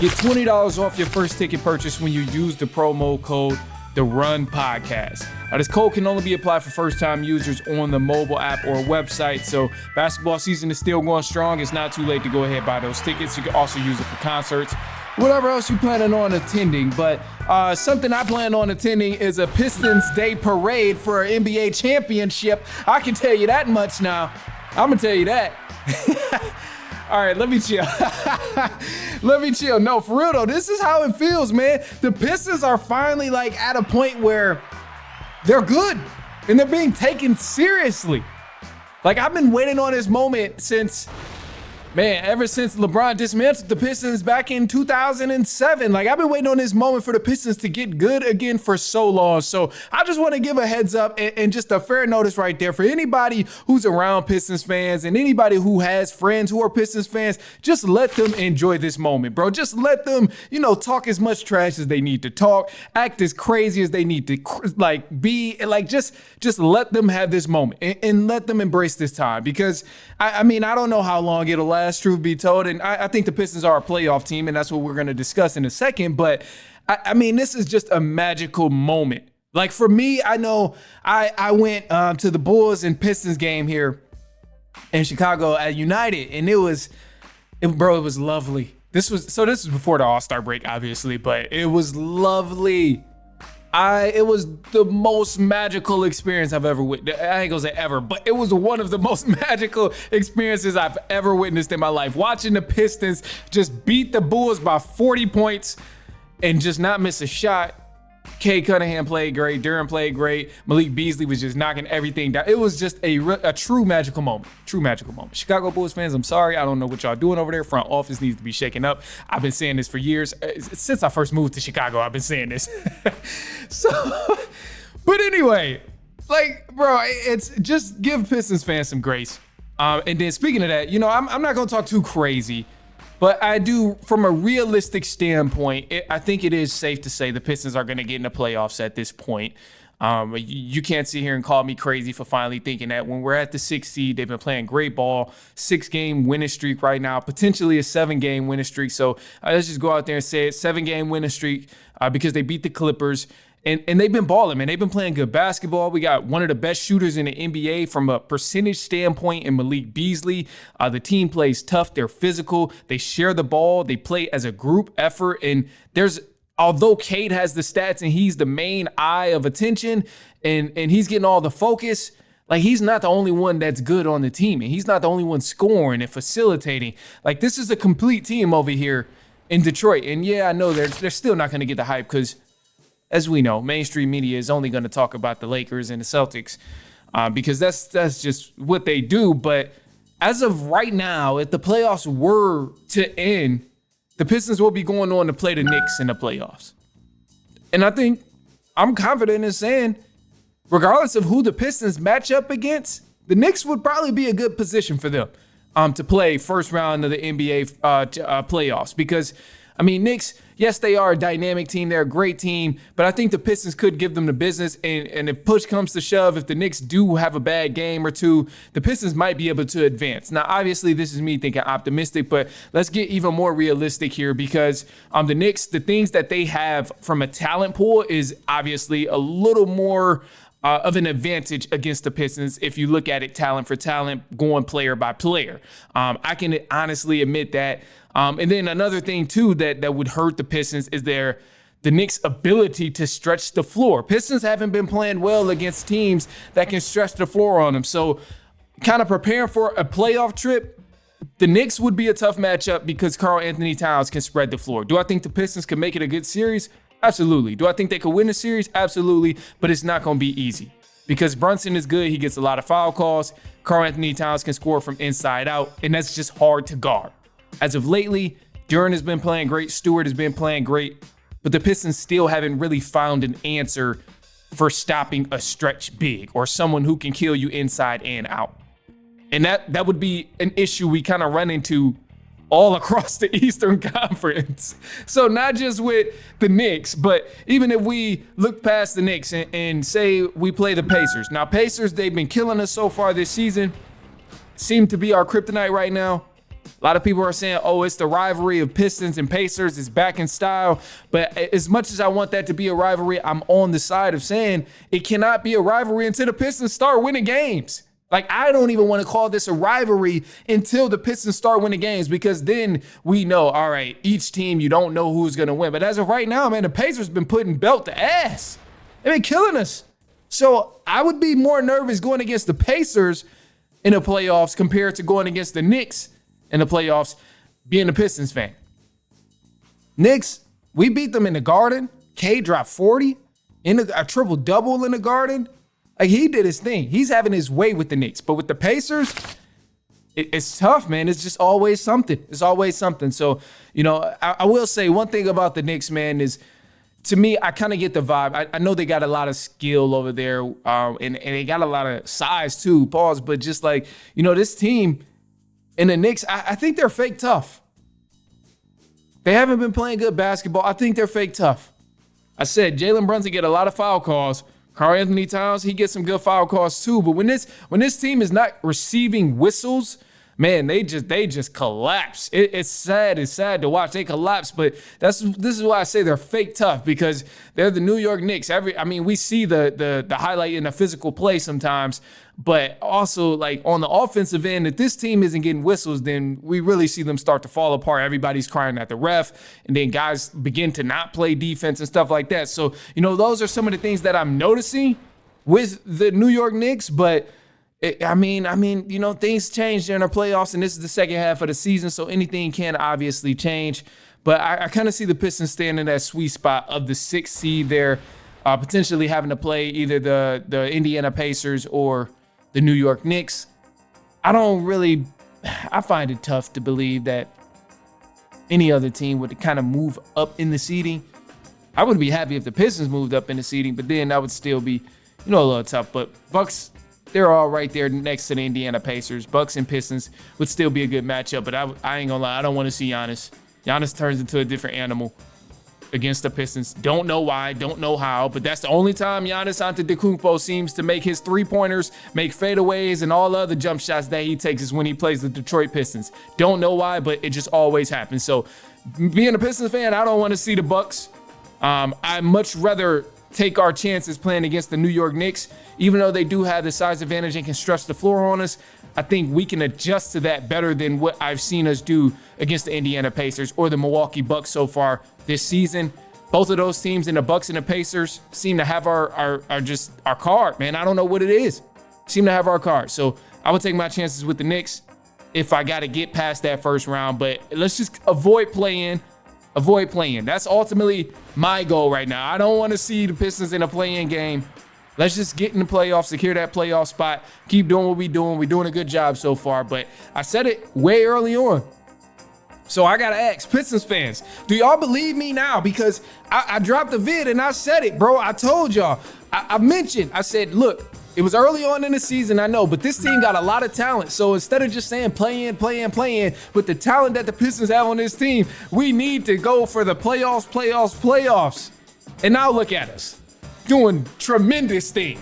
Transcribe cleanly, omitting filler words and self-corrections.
Get $20 off your first ticket purchase when you use the promo code TheRunPodcast. This code can only be applied for first-time users on the mobile app or website. So basketball season is still going strong. It's not too late to go ahead and buy those tickets. You can also use it for concerts, whatever else you're planning on attending. But something I plan on attending is a Pistons Day parade for an NBA championship. I can tell you that much now. I'm gonna tell you that. All right, let me chill. Let me chill. No, for real though, this is how it feels, man. The Pistons are finally like at a point where they're good and they're being taken seriously. Like, I've been waiting on this moment ever since LeBron dismantled the Pistons back in 2007. Like, I've been waiting on this moment for the Pistons to get good again for so long. So I just want to give a heads up and just a fair notice right there for anybody who's around Pistons fans and anybody who has friends who are Pistons fans. Just let them enjoy this moment, bro. Just let them, talk as much trash as they need to talk, act as crazy as they need to be. Just let them have this moment and let them embrace this time, because I don't know how long it'll last, truth be told. And I think the Pistons are a playoff team, and that's what we're going to discuss in a second. But this is just a magical moment. Like, for me, I know I went to the Bulls and Pistons game here in Chicago at United, and it was lovely. This was before the All-Star break, obviously, but it was lovely. It was the most magical experience I've ever witnessed. I ain't gonna say ever, but it was one of the most magical experiences I've ever witnessed in my life. Watching the Pistons just beat the Bulls by 40 points and just not miss a shot. Kay Cunningham played great. Durham played great. Malik Beasley was just knocking everything down. It was just a true magical moment. True magical moment. Chicago Bulls fans, I'm sorry. I don't know what y'all doing over there. Front office needs to be shaken up. I've been saying this for years. Since I first moved to Chicago, I've been saying this. But anyway, bro, it's just give Pistons fans some grace. And then speaking of that, I'm not going to talk too crazy. But I do, from a realistic standpoint, I think it is safe to say the Pistons are going to get in the playoffs at this point. You can't sit here and call me crazy for finally thinking that. When we're at the 6th seed, they've been playing great ball, 6-game winning streak right now, potentially a 7-game winning streak. So let's just go out there and say it, 7-game winning streak because they beat the Clippers. And they've been balling, man. They've been playing good basketball. We got one of the best shooters in the NBA from a percentage standpoint in Malik Beasley. The team plays tough. They're physical. They share the ball. They play as a group effort. And although Cade has the stats and he's the main eye of attention and he's getting all the focus, he's not the only one that's good on the team. And he's not the only one scoring and facilitating. This is a complete team over here in Detroit. And yeah, I know they're still not going to get the hype because, as we know, mainstream media is only going to talk about the Lakers and the Celtics because that's just what they do. But as of right now, if the playoffs were to end, the Pistons will be going on to play the Knicks in the playoffs. And I think I'm confident in saying, regardless of who the Pistons match up against, the Knicks would probably be a good position for them to play first round of the NBA playoffs because, Knicks, yes, they are a dynamic team. They're a great team, but I think the Pistons could give them the business. And if push comes to shove, if the Knicks do have a bad game or two, the Pistons might be able to advance. Now, obviously, this is me thinking optimistic, but let's get even more realistic here because the Knicks, the things that they have from a talent pool is obviously a little more of an advantage against the Pistons if you look at it talent for talent, going player by player. I can honestly admit that. And then another thing, too, that would hurt the Pistons is the Knicks' ability to stretch the floor. Pistons haven't been playing well against teams that can stretch the floor on them. So kind of preparing for a playoff trip, the Knicks would be a tough matchup because Karl Anthony Towns can spread the floor. Do I think the Pistons can make it a good series? Absolutely. Do I think they could win the series? Absolutely. But it's not going to be easy because Brunson is good. He gets a lot of foul calls. Karl Anthony Towns can score from inside out, and that's just hard to guard. As of lately, Duren has been playing great. Stewart has been playing great. But the Pistons still haven't really found an answer for stopping a stretch big or someone who can kill you inside and out. And that would be an issue we kind of run into all across the Eastern Conference. So not just with the Knicks, but even if we look past the Knicks and say we play the Pacers. Now, Pacers, they've been killing us so far this season. Seem to be our kryptonite right now. A lot of people are saying, oh, it's the rivalry of Pistons and Pacers. It's back in style. But as much as I want that to be a rivalry, I'm on the side of saying it cannot be a rivalry until the Pistons start winning games. Like, I don't even want to call this a rivalry until the Pistons start winning games, because then we know, all right, each team, you don't know who's going to win. But as of right now, man, the Pacers been putting belt to ass. They've been killing us. So I would be more nervous going against the Pacers in the playoffs compared to going against the Knicks in the playoffs, being a Pistons fan. Knicks, we beat them in the Garden. K dropped 40 in a triple-double in the Garden. Like, he did his thing. He's having his way with the Knicks. But with the Pacers, it's tough, man. It's just always something. It's always something. So, you know, I will say one thing about the Knicks, man, is, to me, I kind of get the vibe. I know they got a lot of skill over there, and they got a lot of size too, pause. But just like, you know, this team and the Knicks, I think they're fake tough. They haven't been playing good basketball. I think they're fake tough. I said Jalen Brunson get a lot of foul calls. Karl Anthony Towns, he gets some good foul calls too. But when this team is not receiving whistles, man, they just collapse. It's sad. It's sad to watch. They collapse, but this is why I say they're fake tough, because they're the New York Knicks. We see the highlight in a physical play sometimes, but also, like, on the offensive end, if this team isn't getting whistles, then we really see them start to fall apart. Everybody's crying at the ref, and then guys begin to not play defense and stuff like that. So, you know, those are some of the things that I'm noticing with the New York Knicks, but I mean, you know, things change during the playoffs, and this is the second half of the season, so anything can obviously change. But I kind of see the Pistons staying in that sweet spot of the 6th seed there, potentially having to play either the Indiana Pacers or the New York Knicks. I find it tough to believe that any other team would kind of move up in the seeding. I would be happy if the Pistons moved up in the seeding, but then that would still be, you know, a little tough. But Bucks, they're all right there next to the Indiana Pacers. Bucks and Pistons would still be a good matchup, but I ain't gonna lie, I don't want to see Giannis. Giannis turns into a different animal against the Pistons. Don't know why, don't know how, but that's the only time Giannis Antetokounmpo seems to make his three-pointers, make fadeaways, and all other jump shots that he takes is when he plays the Detroit Pistons. Don't know why, but it just always happens. So, being a Pistons fan, I don't want to see the Bucks. I'd much rather take our chances playing against the New York Knicks. Even though they do have the size advantage and can stretch the floor on us, I think we can adjust to that better than what I've seen us do against the Indiana Pacers or the Milwaukee Bucks so far this season. Both of those teams, and the Bucks and the Pacers, seem to have our card, man. I don't know what it is. Seem to have our card. So I would take my chances with the Knicks if I got to get past that first round. But let's just avoid playing. That's ultimately my goal right now. I don't want to see the Pistons in a play-in game. Let's just get in the playoffs, secure that playoff spot, keep doing what we're doing. We're doing a good job so far, but I said it way early on. So I got to ask Pistons fans, do y'all believe me now? Because I dropped a vid and I said it, bro. I told y'all. I said, look, it was early on in the season, I know, but this team got a lot of talent. So instead of just saying play in, with the talent that the Pistons have on this team, we need to go for the playoffs. And now look at us doing tremendous things.